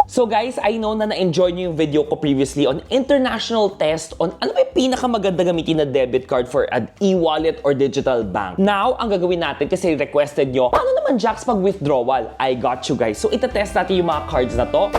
So guys, I know na na-enjoy niyo yung video ko previously on international test on ano ba yung pinakamaganda gamitin na debit card for an e-wallet or digital bank. Now, ang gagawin natin kasi requested nyo, paano naman Jax pag withdrawal? I got you guys. So itatest natin yung mga cards na to.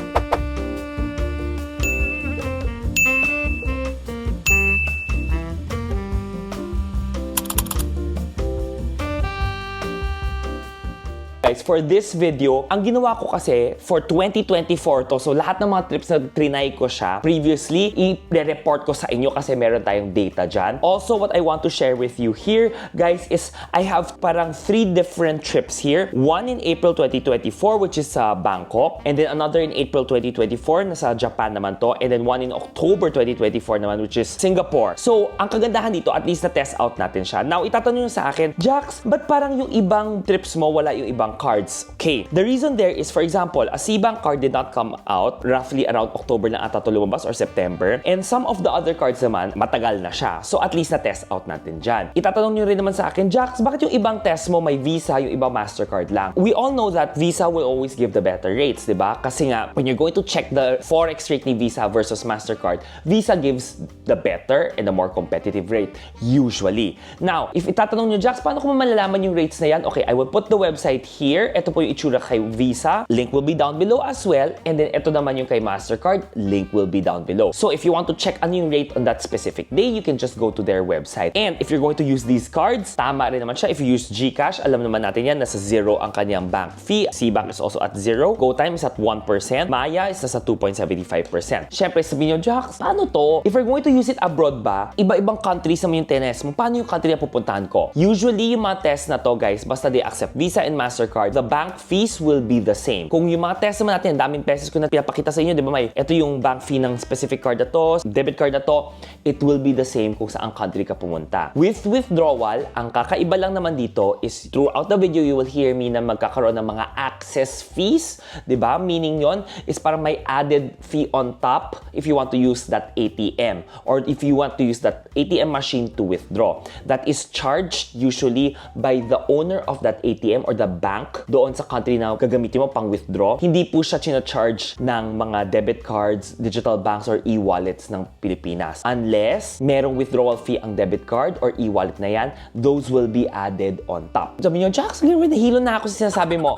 Guys, for this video, ang ginawa ko kasi for 2024 to, so lahat ng mga trips na trinay ko siya previously, i-report ko sa inyo kasi meron tayong data dyan. Also, what I want to share with you here, guys, is I have parang 3 different trips here. One in April 2024, which is sa Bangkok, and then another in April 2024, nasa Japan naman to, and then one in October 2024 naman, which is Singapore. So, ang kagandahan dito, at least na-test out natin siya. Now, itatanong nyo sa akin, Jax, ba't parang yung ibang trips mo, wala yung ibang cards? Okay, the reason there is, for example, a Cbank card did not come out roughly around October na ata to lumabas or September, and some of the other cards naman, matagal na siya. So, at least na-test out natin dyan. Itatanong nyo rin naman sa akin, Jax, bakit yung ibang test mo may Visa, yung ibang MasterCard lang? We all know that Visa will always give the better rates, di ba? Kasi nga, when you're going to check the Forex rate ni Visa versus MasterCard, Visa gives the better and the more competitive rate, usually. Now, if itatanong nyo, Jax, paano ko malalaman yung rates na yan? Okay, I will put the website here. Ito po yung itsura kay Visa. Link will be down below as well. And then ito naman yung kay MasterCard. Link will be down below. So if you want to check ano yung rate on that specific day, you can just go to their website. And if you're going to use these cards, tama rin naman siya. If you use GCash, alam naman natin yan, nasa 0 ang kanyang bank fee. Cbank is also at 0. GoTime is at 1%. Maya is nasa 2.75%. Siyempre, sabihin nyo, Jax, paano to? If we're going to use it abroad ba, iba-ibang countries naman yung tenest mo. Paano yung country na pupuntahan ko? Usually, yung mga test na to, guys, basta they accept Visa and MasterCard, the bank fees will be the same. Kung yung mga test naman natin, daming pesos ko na pinapakita sa inyo, di ba may, ito yung bank fee ng specific card na to, debit card na to, it will be the same kung saan country ka pumunta. With withdrawal, ang kakaiba lang naman dito is throughout the video, you will hear me na magkakaroon ng mga access fees, di ba? Meaning yon is parang may added fee on top if you want to use that ATM or if you want to use that ATM machine to withdraw. That is charged usually by the owner of that ATM or the bank doon sa country na gagamitin mo pang withdraw. Hindi po siya china-charge ng mga debit cards, digital banks, or e-wallets ng Pilipinas. Unless merong withdrawal fee ang debit card or e-wallet na yan, those will be added on top. Sabi nyo, Jax, nahilo na ako sa sinasabi mo.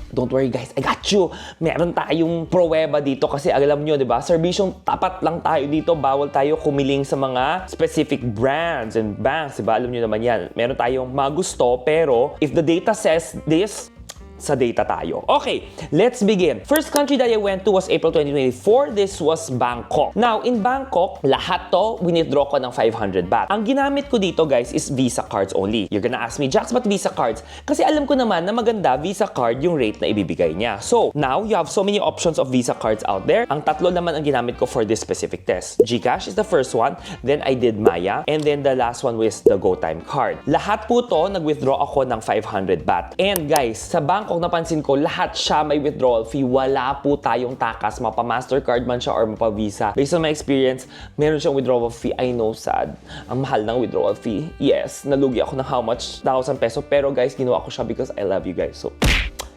Don't worry guys, I got you. Meron tayong pruweba dito kasi alam nyo, di ba? Serbisyong tapat lang tayo dito. Bawal tayo kumiling sa mga specific brands and banks, di ba? Alam nyo naman yan. Meron tayong mga gusto, pero if the data says this, sa data tayo. Okay, let's begin. First country that I went to was April 2024. This was Bangkok. Now, in Bangkok, lahat to, withdraw ko ng 500 baht. Ang ginamit ko dito, guys, is Visa cards only. You're gonna ask me, Jax, ba't Visa cards? Kasi alam ko naman na maganda Visa card yung rate na ibibigay niya. So, now, you have so many options of Visa cards out there. Ang tatlo naman ang ginamit ko for this specific test. GCash is the first one, then I did Maya, and then the last one was the GoTime card. Lahat po to, nag-withdraw ako ng 500 baht. And guys, sa Bangkok, napansin ko, lahat siya may withdrawal fee. Wala po tayong takas, mapa-MasterCard man siya or mapa-Visa. Based on my experience, meron siyang withdrawal fee. I know, sad. Ang mahal ng withdrawal fee. Yes, nalugi ako ng how much? 1,000 peso. Pero guys, ginawa ko siya because I love you guys. So,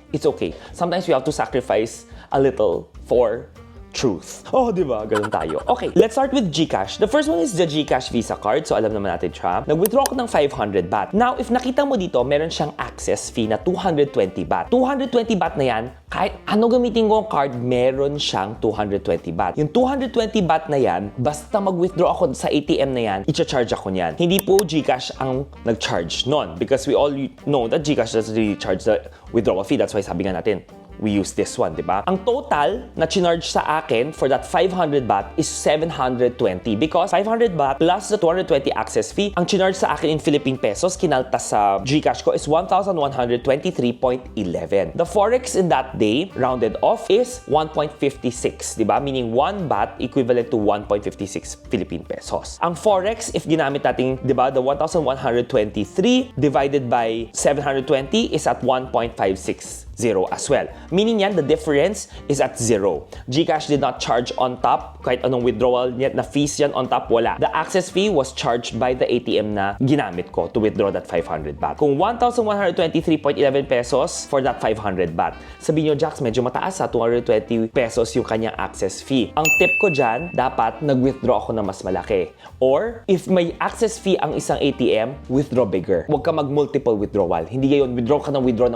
it's okay. Sometimes we have to sacrifice a little for truth. Oh, di ba? Ganun tayo. Okay, let's start with GCash. The first one is the GCash Visa card. So, alam naman natin siya. Nag-withdraw ko ng 500 baht. Now, if nakita mo dito, meron siyang access fee na 220 baht. 220 baht na yan, kahit ano gamitin ko ang card, meron siyang 220 baht. Yung 220 baht na yan, basta mag-withdraw ako sa ATM na yan, i-charge ako niyan. Hindi po GCash ang nag-charge nun. Because we all know that GCash doesn't really charge the withdrawal fee. That's why sabi nga natin, we use this one, di ba? Ang total na chinarge sa akin for that 500 baht is 720 because 500 baht plus the 220 access fee, ang chinarge sa akin in Philippine pesos, kinaltas sa GCash ko is 1,123.11. The forex in that day, rounded off, is 1.56, di ba? Meaning 1 baht equivalent to 1.56 Philippine pesos. Ang forex, if ginamit natin, di ba, the 1,123 divided by 720 is at 1.56 0 as well. Meaning yan, the difference is at 0. GCash did not charge on top, kahit anong withdrawal niya, na fees yan on top, wala. The access fee was charged by the ATM na ginamit ko to withdraw that 500 baht. Kung 1,123.11 pesos for that 500 baht. Sabihin nyo, Jax, medyo mataas sa 220 pesos yung kanyang access fee. Ang tip ko dyan, dapat nag-withdraw ako na mas malaki. Or, if may access fee ang isang ATM, withdraw bigger. Huwag ka mag-multiple withdrawal. Hindi ngayon, withdraw ka ng withdraw.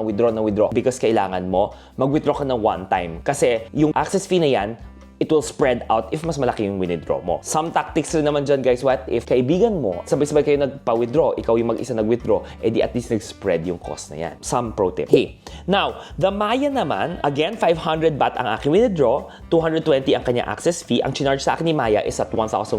Because kailangan mo, mag-withdraw ka ng one time. Kasi yung access fee na yan, it will spread out if mas malaki yung withdraw mo. Some tactics rin naman dyan, guys. What if kaibigan mo, sabay-sabay kayo nagpa-withdraw, ikaw yung mag-isa nag-withdraw, edi at least nag-spread yung cost na yan. Some pro tip. Hey, now, the Maya naman, again, 500 baht ang aking withdraw, 220 ang kanya access fee. Ang charge sa akin ni Maya is at 1,154.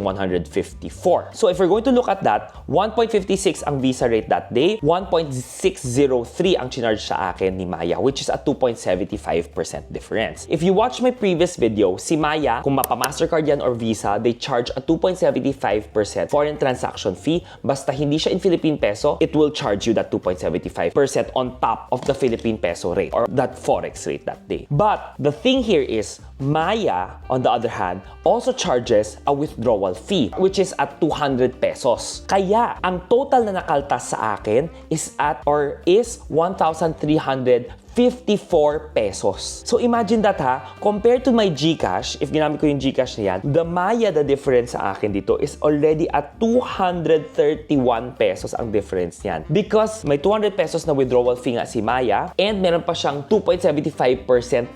So if we're going to look at that, 1.56 ang Visa rate that day, 1.603 ang charge sa akin ni Maya, which is a 2.75% difference. If you watch my previous video, si Maya, kung mapa-Mastercard yan or Visa, they charge a 2.75% foreign transaction fee. Basta hindi siya in Philippine peso, it will charge you that 2.75% on top of the Philippine peso rate or that forex rate that day. But the thing here is, Maya, on the other hand, also charges a withdrawal fee, which is at 200 pesos. Kaya, ang total na nakaltas sa akin is 1,354 pesos. So imagine that ha, compared to my GCash, if ginamit ko yung GCash na yan, the Maya, the difference sa akin dito is already at 231 pesos ang difference niyan. Because may 200 pesos na withdrawal fee nga si Maya and meron pa siyang 2.75%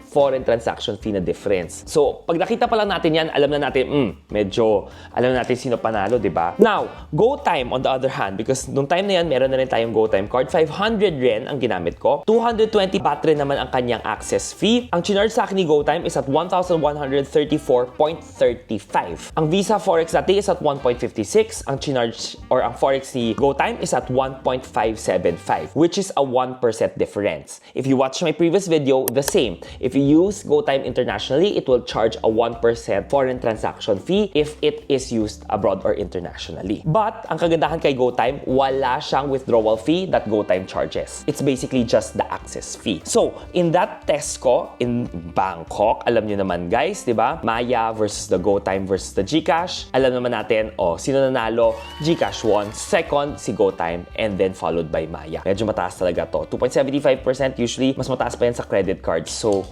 foreign transaction fee na difference. So pag nakita pa lang natin yan, alam na natin, medyo alam na natin sino panalo, di ba? Now, GoTyme on the other hand, because nung time na yan, meron na rin tayong GoTyme card, 500 yen ang ginamit ko, 220 baht rin naman ang kanyang access fee. Ang charge sa akin ni GoTyme is at 1,134.35. Ang Visa Forex dati is at 1.56. Ang charge or ang Forex ni GoTyme is at 1.575, which is a 1% difference. If you watch my previous video, the same. If you use GoTyme internationally, it will charge a 1% foreign transaction fee if it is used abroad or internationally. But ang kagandahan kay GoTyme, wala siyang withdrawal fee that GoTyme charges. It's basically just the access fee. So, in that test ko in Bangkok, alam niyo naman guys, di ba? Maya versus the GoTyme versus the GCash. Alam naman natin, sino nanalo? GCash won. Second, si GoTyme, and then followed by Maya. Medyo mataas talaga to. 2.75% usually, mas mataas pa yan sa credit card. So,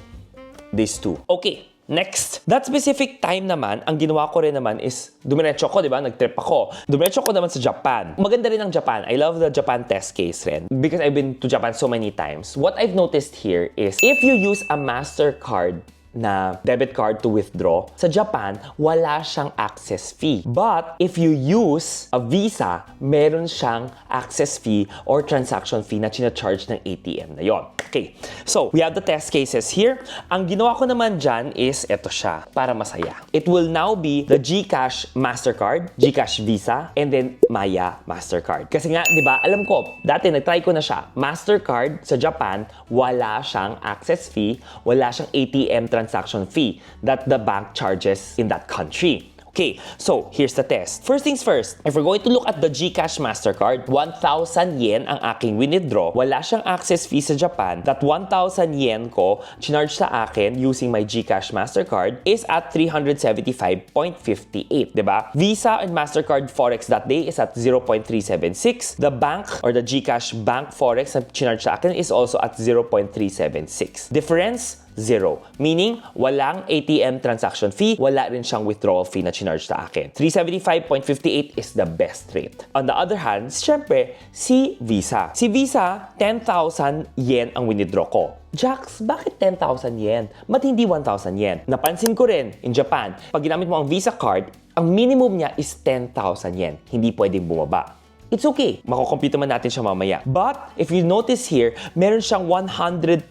these two. Okay. Next, that specific time naman, ang ginawa ko rin naman is, dumiretso ko, di ba? Nag-trip ako. Dumiretso ko naman sa Japan. Maganda rin ang Japan. I love the Japan test case rin. Because I've been to Japan so many times. What I've noticed here is, if you use a MasterCard na debit card to withdraw, sa Japan, wala siyang access fee. But, if you use a Visa, meron siyang access fee or transaction fee na charge ng ATM na yon. Okay, so, we have the test cases here. Ang ginawa ko naman dyan is, eto siya, para masaya. It will now be the GCash Mastercard, GCash Visa, and then Maya Mastercard. Kasi nga, di ba, alam ko, dati nag-try ko na siya. Mastercard sa Japan, wala siyang access fee, wala siyang ATM transaction fee that the bank charges in that country. Okay, so here's the test. First things first, if we're going to look at the GCash Mastercard, 1,000 yen ang aking withdraw. Wala siyang access fee sa Japan. That 1,000 yen ko, charge sa akin using my GCash Mastercard is at 375.58, diba? Visa and Mastercard Forex that day is at 0.376. The bank or the GCash Bank Forex na charge sa akin is also at 0.376. Difference? 0. Meaning, walang ATM transaction fee, wala rin siyang withdrawal fee na charge sa akin. 375.58 is the best rate. On the other hand, syempre, si Visa. Si Visa, 10,000 yen ang withdraw ko. Jax, bakit 10,000 yen? Ba't hindi 1,000 yen? Napansin ko rin, in Japan, pag ginamit mo ang Visa card, ang minimum niya is 10,000 yen. Hindi pwedeng bumaba. It's okay. Makukompute man natin siya mamaya. But, if you notice here, meron siyang 110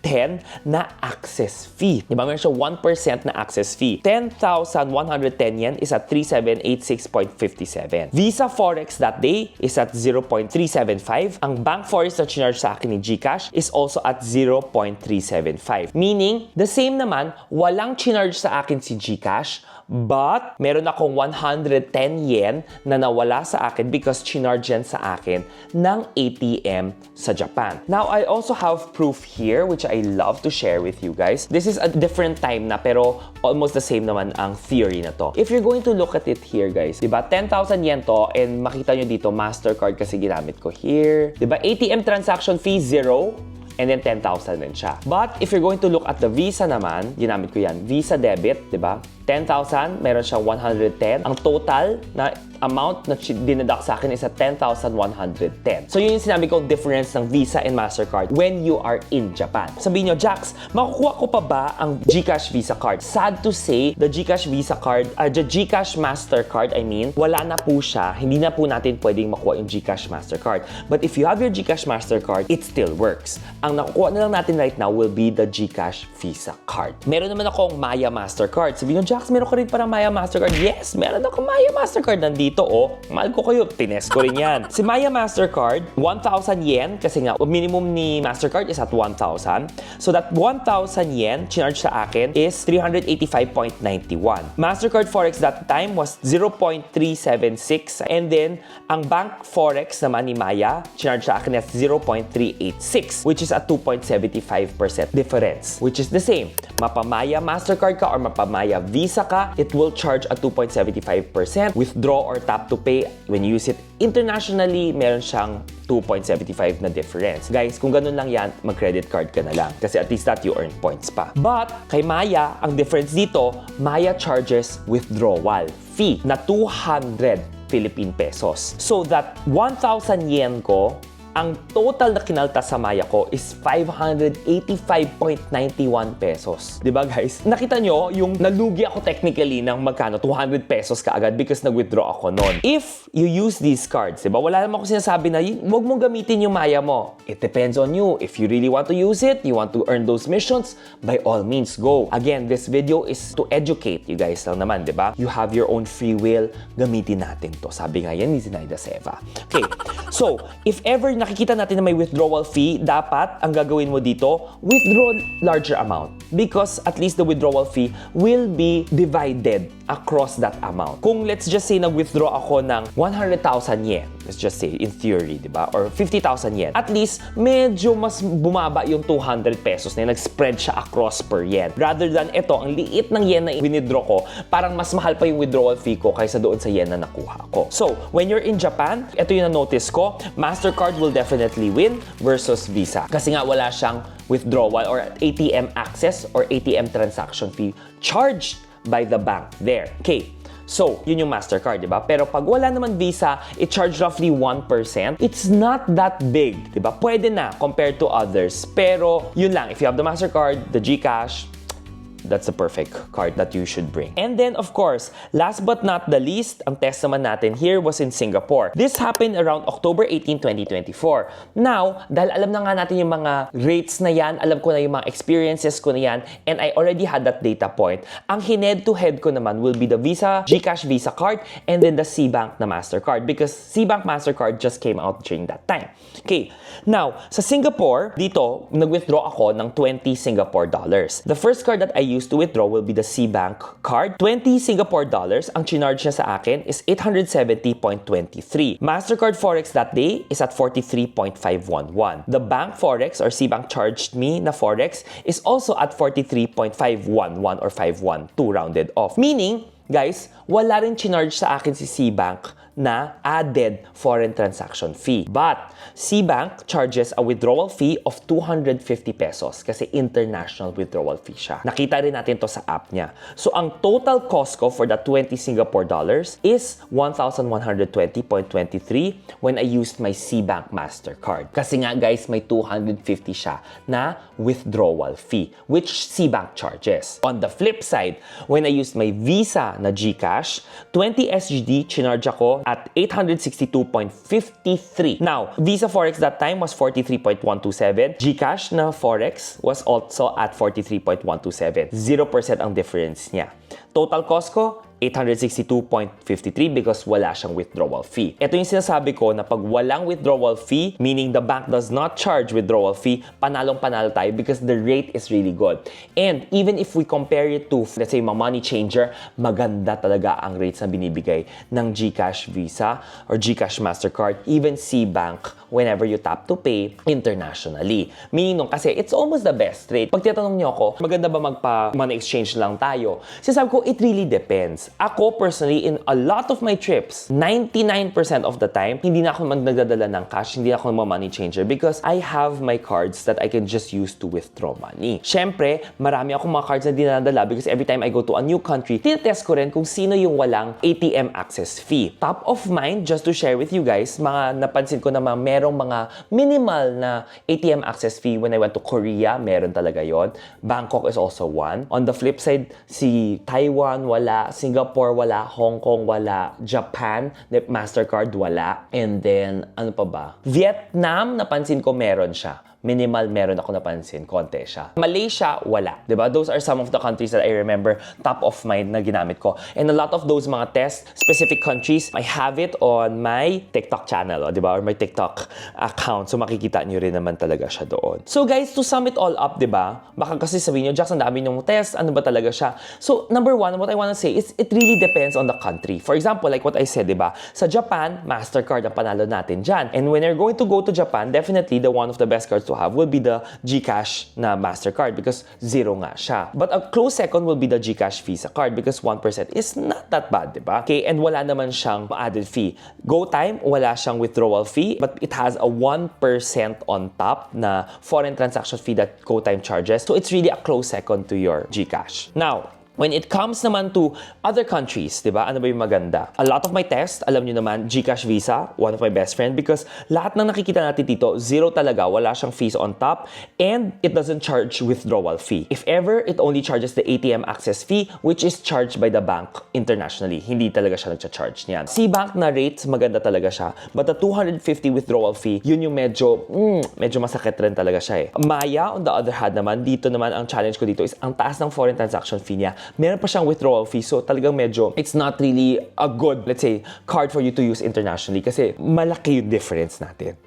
na access fee. Diba? Meron siyang 1% na access fee. 10,110 yen is at 3,786.57. Visa Forex that day is at 0.375. Ang Bank Forex na charge sa akin ni GCash is also at 0.375. Meaning, the same naman, walang charge sa akin si GCash, but meron akong 110 yen na nawala sa akin because chinarge yan sa akin ng ATM sa Japan. Now, I also have proof here which I love to share with you guys. This is a different time na pero almost the same naman ang theory na to. If you're going to look at it here, guys, diba, 10,000 yen to and makita nyo dito, MasterCard kasi ginamit ko here. Diba, ATM transaction fee, 0. And then 10,000 din siya. But if you're going to look at the Visa naman, ginamit ko yan, Visa debit, di ba? 10,000, meron siyang 110. Ang total na amount na dinadak sa akin is at 10,110. So yun yung sinabi kong difference ng Visa and MasterCard when you are in Japan. Sabihin nyo, Jax, makukuha ko pa ba ang GCash Visa card? Sad to say, the GCash Visa card, the GCash MasterCard, I mean, wala na po siya. Hindi na po natin pwedeng makuha yung GCash MasterCard. But if you have your GCash MasterCard, it still works. Ang nakukuha na lang natin right now will be the GCash Visa card. Meron naman akong Maya MasterCard. Sabihin nyo, Jax, meron ka rin parang Maya MasterCard? Yes, meron akong Maya MasterCard. Nandito, oh. Mahal ko kayo. Tinest ko rin yan. Si Maya MasterCard, 1,000 yen. Kasi nga, minimum ni MasterCard is at 1,000. So that 1,000 yen, charge sa akin, is 385.91. MasterCard Forex that time was 0.376. And then, ang Bank Forex naman ni Maya, charge sa akin is 0.386, which is a 2.75% difference, which is the same. Mapamaya MasterCard ka or mapamaya Visa ka, it will charge a 2.75%. Withdraw or tap to pay, when you use it internationally, meron siyang 2.75 na difference. Guys, kung ganun lang yan, mag-credit card ka na lang. Kasi at least that you earn points pa. But, kay Maya, ang difference dito, Maya charges withdrawal fee na 200 Philippine pesos. So that 1,000 yen ko, ang total na kinalta sa Maya ko is 585.91 pesos. Diba guys? Nakita nyo, yung nalugi ako technically ng magkano? 200 pesos kaagad because nag-withdraw ako nun. If you use these cards, diba? Wala naman ako sinasabi na huwag mong gamitin yung Maya mo. It depends on you. If you really want to use it, you want to earn those missions, by all means, go. Again, this video is to educate you guys lang naman, diba? You have your own free will. Gamitin natin to. Sabi nga yan ni Zinaida Seva. Okay. So, if ever nakikita natin na may withdrawal fee, dapat ang gagawin mo dito, withdraw larger amount. Because at least the withdrawal fee will be divided across that amount. Kung let's just say nag-withdraw ako ng 100,000 yen, let's just say in theory, di ba? Or 50,000 yen. At least, medyo mas bumaba yung 200 pesos na yun. Nag-spread siya across per yen. Rather than ito, ang liit ng yen na withdraw ko, parang mas mahal pa yung withdrawal fee ko kaysa doon sa yen na nakuha ko. So, when you're in Japan, ito yung na-notice ko, MasterCard will definitely win versus Visa. Kasi nga wala siyang withdrawal or ATM access or ATM transaction fee charged by the bank there. Okay. So, yun yung MasterCard, di ba? Pero pag wala naman Visa, it charge roughly 1%. It's not that big, di ba? Pwede na compared to others. Pero, yun lang. If you have the MasterCard, the GCash, that's the perfect card that you should bring. And then, of course, last but not the least, ang test naman natin here was in Singapore. This happened around October 18, 2024. Now, dahil alam na nga natin yung mga rates na yan, alam ko na yung mga experiences ko na yan, and I already had that data point, ang head-to-head ko naman will be the Visa, GCash Visa card, and then the Cbank na MasterCard because Cbank MasterCard just came out during that time. Okay, now, sa Singapore, dito, nag-withdraw ako ng 20 Singapore dollars. The first card that I used to withdraw will be the Cbank card. 20 Singapore dollars, ang charge niya sa akin is 870.23. MasterCard Forex that day is at 43.511. The Bank Forex or Cbank charged me na Forex is also at 43.511 or 512 rounded off. Meaning, guys, wala rin charge sa akin si Cbank na added foreign transaction fee. But, Cbank charges a withdrawal fee of 250 pesos kasi international withdrawal fee siya. Nakita rin natin to sa app niya. So, ang total cost ko for the 20 Singapore dollars is 1,120.23 when I used my Cbank MasterCard. Kasi nga guys, may 250 siya na withdrawal fee, which Cbank charges. On the flip side, when I used my Visa na GCash, 20 SGD chinarge ako at 862.53. Now, Visa Forex that time was 43.127. GCash na Forex was also at 43.127. 0% ang difference niya. Total cost ko, 862.53 because wala siyang withdrawal fee. Ito yung sinasabi ko na pag walang withdrawal fee, meaning the bank does not charge withdrawal fee, panalong-panalo tayo because the rate is really good. And even if we compare it to, let's say, mga money changer, maganda talaga ang rates na binibigay ng GCash Visa or GCash Mastercard, even Cbank whenever you tap to pay internationally. Meaning nung kasi it's almost the best rate. Pag tinatanong niyo ako, maganda ba magpa-money exchange lang tayo? Sinasabi ko, it really depends. Ako personally, in a lot of my trips, 99% of the time, hindi na ako nagdadala ng cash, hindi ako money changer because I have my cards that I can just use to withdraw money. Syempre, marami akong mga cards na dinadala because every time I go to a new country, tinetest ko rin kung sino yung walang ATM access fee. Top of mind, just to share with you guys, mga napansin ko na merong mga minimal na ATM access fee when I went to Korea, meron talaga yon. Bangkok is also one. On the flip side, si Taiwan, wala. Singapore, wala. Hong Kong, wala. Japan, Mastercard, wala. And then, ano pa ba? Vietnam, napansin ko meron siya. Minimal, meron ako napansin. Konti siya. Malaysia, wala. Diba? Those are some of the countries that I remember top of mind na ginamit ko. And a lot of those mga test, specific countries, I have it on my TikTok channel, diba? Or my TikTok account. So makikita nyo rin naman talaga siya doon. So guys, to sum it all up, diba? Baka kasi sabihin nyo, Jackson, dami nyung test, ano ba talaga siya? So number one, what I wanna say is it really depends on the country. For example, like what I said, diba? Sa Japan, Mastercard ang panalo natin dyan. And when you're going to go to Japan, definitely the one of the best cards to have will be the GCash na Mastercard because 0 nga siya. But a close second will be the GCash Visa card because 1% is not that bad, diba? Okay, and wala naman siyang added fee. GoTime, wala siyang withdrawal fee, but it has a 1% on top na foreign transaction fee that GoTime charges. So it's really a close second to your GCash. Now, when it comes naman to other countries, di ba? Ano ba yung maganda? A lot of my tests, alam nyo naman, GCash Visa, one of my best friend because lahat ng nakikita natin dito, 0 talaga, wala siyang fees on top, and it doesn't charge withdrawal fee. If ever, it only charges the ATM access fee, which is charged by the bank internationally. Hindi talaga siya nagcha-charge niyan. Cbank na rates, maganda talaga siya, but the 250 withdrawal fee, yun yung medyo masakit rin talaga siya eh. Maya, on the other hand naman, dito naman ang challenge ko dito is ang taas ng foreign transaction fee niya. Meron pa siyang withdrawal fee, so talagang medyo it's not really a good, let's say, card for you to use internationally kasi malaki yung difference natin.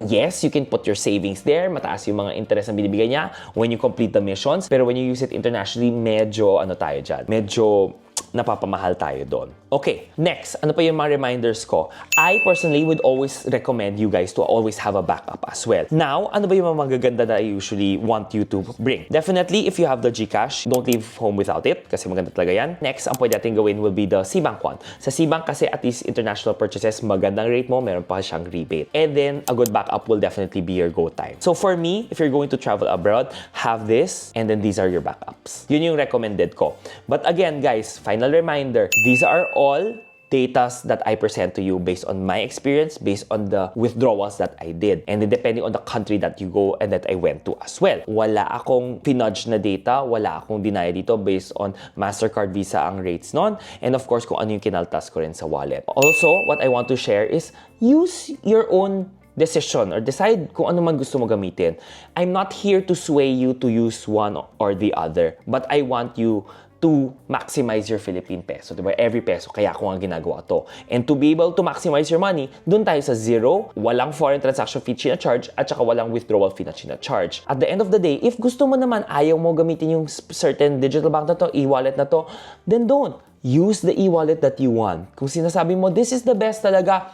Yes, you can put your savings there, mataas yung mga interest na binibigay niya when you complete the missions, pero when you use it internationally, medyo ano tayo dyan, medyo napapamahal tayo doon. Okay, next, ano pa yung mga reminders ko? I personally would always recommend you guys to always have a backup as well. Now, ano ba yung mga magaganda na I usually want you to bring? Definitely, if you have the GCash, don't leave home without it kasi maganda talaga yan. Next, ang pwede natin gawin will be the Cbank one. Sa Cbank kasi at least international purchases, magandang rate mo, meron pa siyang rebate. And then, a good backup will definitely be your GoTime. So for me, if you're going to travel abroad, have this and then these are your backups. Yun yung recommended ko. But again, guys, final reminder, these are all datas that I present to you based on my experience, based on the withdrawals that I did. And then depending on the country that you go and that I went to as well. Wala akong pinudge na data, wala akong dinaya dito based on Mastercard, Visa ang rates nun. And of course, kung ano yung kinaltas ko rin sa wallet. Also, what I want to share is use your own decision or decide kung ano man gusto mo gamitin. I'm not here to sway you to use one or the other, but I want you to maximize your Philippine peso, diba? Every peso, kaya ako nga ginagawa to. And to be able to maximize your money, dun tayo sa 0, walang foreign transaction fee charge at saka walang withdrawal fee na charge. At the end of the day, if gusto mo naman, ayaw mo gamitin yung certain digital bank na to, e-wallet na to, then don't. Use the e-wallet that you want. Kung sinasabi mo, this is the best talaga,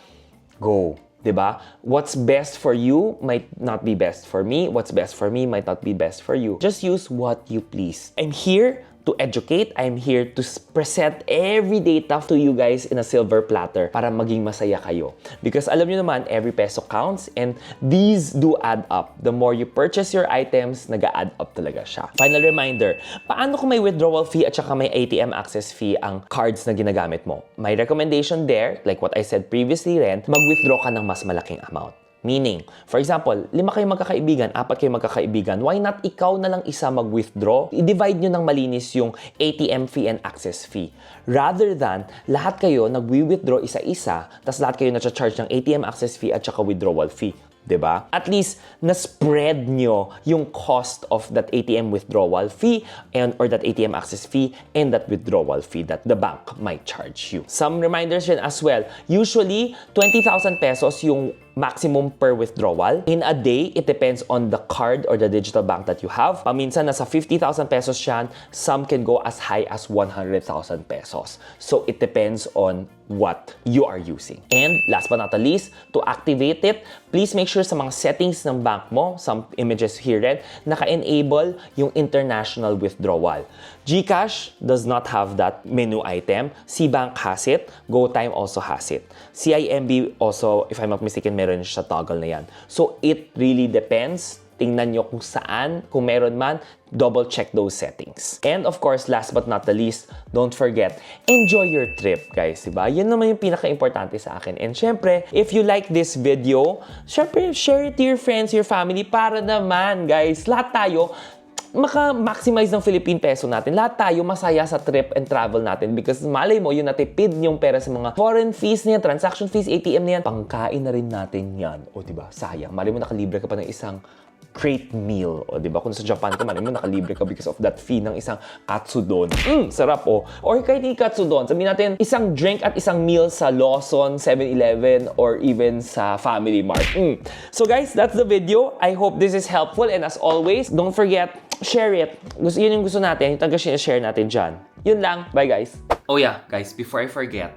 go. Diba? What's best for you might not be best for me. What's best for me might not be best for you. Just use what you please. I'm here to educate. I'm here to present every data to you guys in a silver platter para maging masaya kayo. Because alam nyo naman, every peso counts and these do add up. The more you purchase your items, nag-add up talaga siya. Final reminder, paano kung may withdrawal fee at saka may ATM access fee ang cards na ginagamit mo? My recommendation there, like what I said previously rin, mag-withdraw ka ng mas malaking amount. Meaning, for example, 5 kayong magkakaibigan, 4 kayong magkakaibigan, why not ikaw na lang isa mag-withdraw? I-divide nyo ng malinis yung ATM fee and access fee. Rather than, lahat kayo nag-withdraw isa-isa, tas lahat kayo na-charge ng ATM access fee at saka withdrawal fee. 'Diba? At least, na-spread nyo yung cost of that ATM withdrawal fee or that ATM access fee and that withdrawal fee that the bank might charge you. Some reminders yun as well. Usually, 20,000 pesos yung maximum per withdrawal. In a day, it depends on the card or the digital bank that you have. Paminsan, nasa 50,000 pesos yan. Some can go as high as 100,000 pesos. So, it depends on what you are using. And last but not the least, to activate it, please make sure sa mga settings ng bank mo, some images here rin, naka-enable yung international withdrawal. GCash does not have that menu item. Cbank has it. GoTime also has it. CIMB also, if I'm not mistaken, meron siya toggle na yan. So, it really depends. Tingnan nyo kung saan, kung meron man, double check those settings. And of course, last but not the least, don't forget, enjoy your trip, guys, diba? Yan naman yung pinaka-importante sa akin. And syempre, if you like this video, syempre, share it to your friends, your family, para naman, guys, lahat tayo, maka-maximize ng Philippine peso natin. Lahat tayo masaya sa trip and travel natin because malay mo, yung natipid yung pera sa mga foreign fees na yan, transaction fees, ATM na yan, pangkain na rin natin yan. O diba, sayang. Malay mo nakalibre ka pa ng isang crate meal. O diba, kung sa Japan ka, malay mo nakalibre ka because of that fee ng isang katsudon. Sarap o. Or kahit hindi katsudon, sabihin natin, isang drink at isang meal sa Lawson, 7-Eleven, or even sa Family Mart. So guys, that's the video. I hope this is helpful and as always, don't forget, share it. Yun yung gusto natin, yung taga-share natin dyan. Yun lang. Bye guys. Oh yeah, guys, before I forget,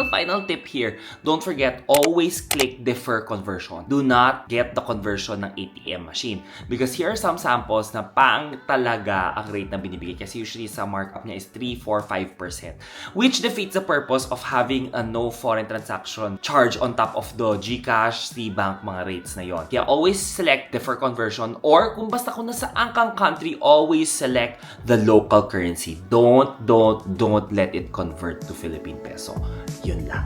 final tip here. Don't forget, always click defer conversion. Do not get the conversion ng ATM machine. Because here are some samples na pang talaga ang rate na binibigay. Kasi usually sa markup niya is 3, 4, 5%. Which defeats the purpose of having a no foreign transaction charge on top of the GCash, Cbank, mga rates na yon. Kaya always select defer conversion or kung basta kung nasaan kang country, always select the local currency. Don't let it convert to Philippine peso. Yun lang.